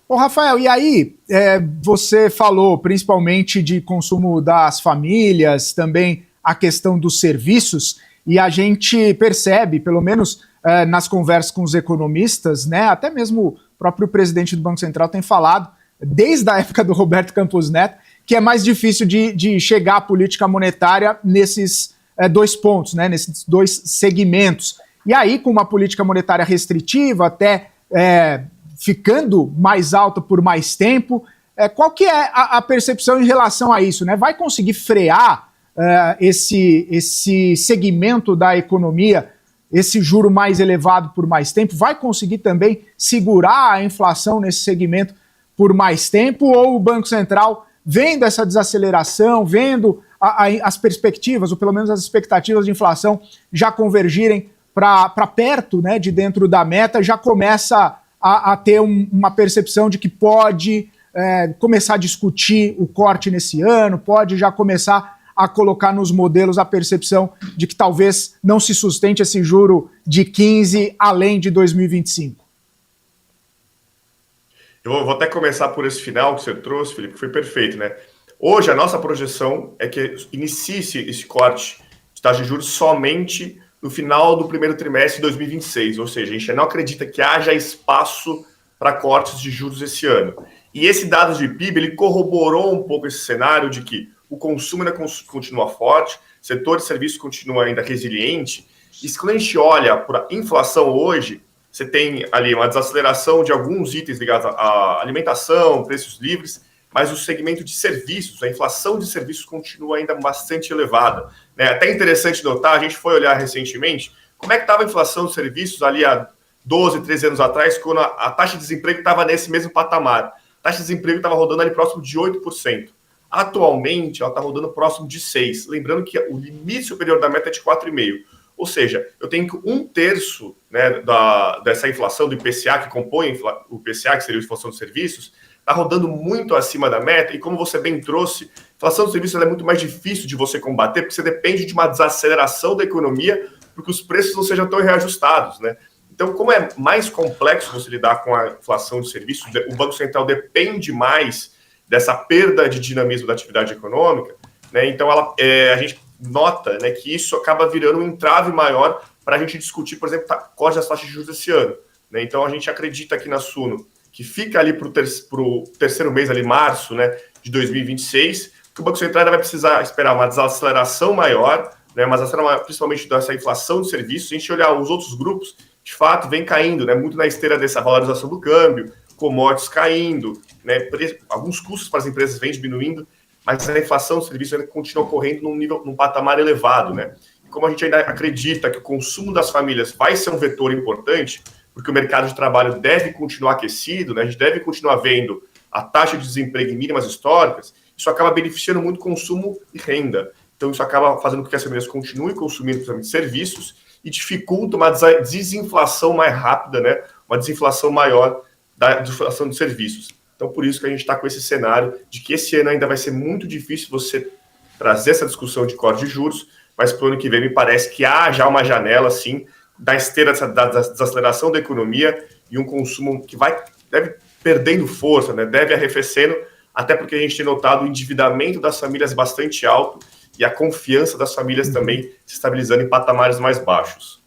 Ô, Rafael, e aí, você falou principalmente de consumo das famílias, também a questão dos serviços, e a gente percebe, pelo menos nas conversas com os economistas, né, até mesmo o próprio presidente do Banco Central tem falado, desde a época do Roberto Campos Neto, que é mais difícil de chegar à política monetária nesses dois pontos, né, nesses dois segmentos. E aí, com uma política monetária restritiva, até ficando mais alta por mais tempo, qual que é a percepção em relação a isso? Né? Vai conseguir frear esse segmento da economia, esse juro mais elevado por mais tempo? Vai conseguir também segurar a inflação nesse segmento por mais tempo? Ou o Banco Central, vendo essa desaceleração, vendo as perspectivas, ou pelo menos as expectativas de inflação já convergirem para perto, né, de dentro da meta, já começa a ter uma percepção de que pode começar a discutir o corte nesse ano, pode já começar a colocar nos modelos a percepção de que talvez não se sustente esse juro de 15 além de 2025? Eu vou até começar por esse final que você trouxe, Felipe, que foi perfeito, né? Hoje, a nossa projeção é que inicie-se esse corte de taxa de juros somente no final do primeiro trimestre de 2026, ou seja, a gente não acredita que haja espaço para cortes de juros esse ano. E esse dado de PIB, ele corroborou um pouco esse cenário de que o consumo ainda continua forte, o setor de serviços continua ainda resiliente, e quando a gente olha para a inflação hoje, você tem ali uma desaceleração de alguns itens ligados à alimentação, preços livres, mas o segmento de serviços, a inflação de serviços continua ainda bastante elevada. Né? Até interessante notar, a gente foi olhar recentemente como é que estava a inflação de serviços ali há 12, 13 anos atrás, quando a taxa de desemprego estava nesse mesmo patamar. A taxa de desemprego estava rodando ali próximo de 8%. Atualmente, ela está rodando próximo de 6%. Lembrando que o limite superior da meta é de 4,5%. Ou seja, eu tenho que 1/3, né, dessa inflação do IPCA, que compõe o IPCA, que seria a inflação de serviços, está rodando muito acima da meta, e como você bem trouxe, a inflação dos serviços é muito mais difícil de você combater, porque você depende de uma desaceleração da economia, porque os preços não sejam tão reajustados, né? Então, como é mais complexo você lidar com a inflação de serviços, o Banco Central depende mais dessa perda de dinamismo da atividade econômica, né? Então a gente nota, né, que isso acaba virando um entrave maior para a gente discutir, por exemplo, corte das taxas de juros esse ano, né? Então a gente acredita aqui na Suno que fica ali para o terceiro mês, ali, março, né, de 2026, que o Banco Central ainda vai precisar esperar uma desaceleração maior, né, mas principalmente dessa inflação de serviços. Se a gente olhar os outros grupos, de fato, vem caindo, né, muito na esteira dessa valorização do câmbio, commodities caindo, né, alguns custos para as empresas vêm diminuindo, mas a inflação de serviços ainda continua ocorrendo num patamar elevado, né? E como a gente ainda acredita que o consumo das famílias vai ser um vetor importante, porque o mercado de trabalho deve continuar aquecido, né? A gente deve continuar vendo a taxa de desemprego em mínimas históricas, isso acaba beneficiando muito consumo e renda. Então, isso acaba fazendo com que as famílias continuem consumindo, principalmente, serviços, e dificulta uma desinflação mais rápida, né? Uma desinflação maior da inflação de serviços. Então, por isso que a gente está com esse cenário de que esse ano ainda vai ser muito difícil você trazer essa discussão de corte de juros, mas para o ano que vem me parece que há já uma janela, assim, da esteira da desaceleração da economia e um consumo que deve perdendo força, né? Deve arrefecendo, até porque a gente tem notado o endividamento das famílias bastante alto e a confiança das famílias também se estabilizando em patamares mais baixos.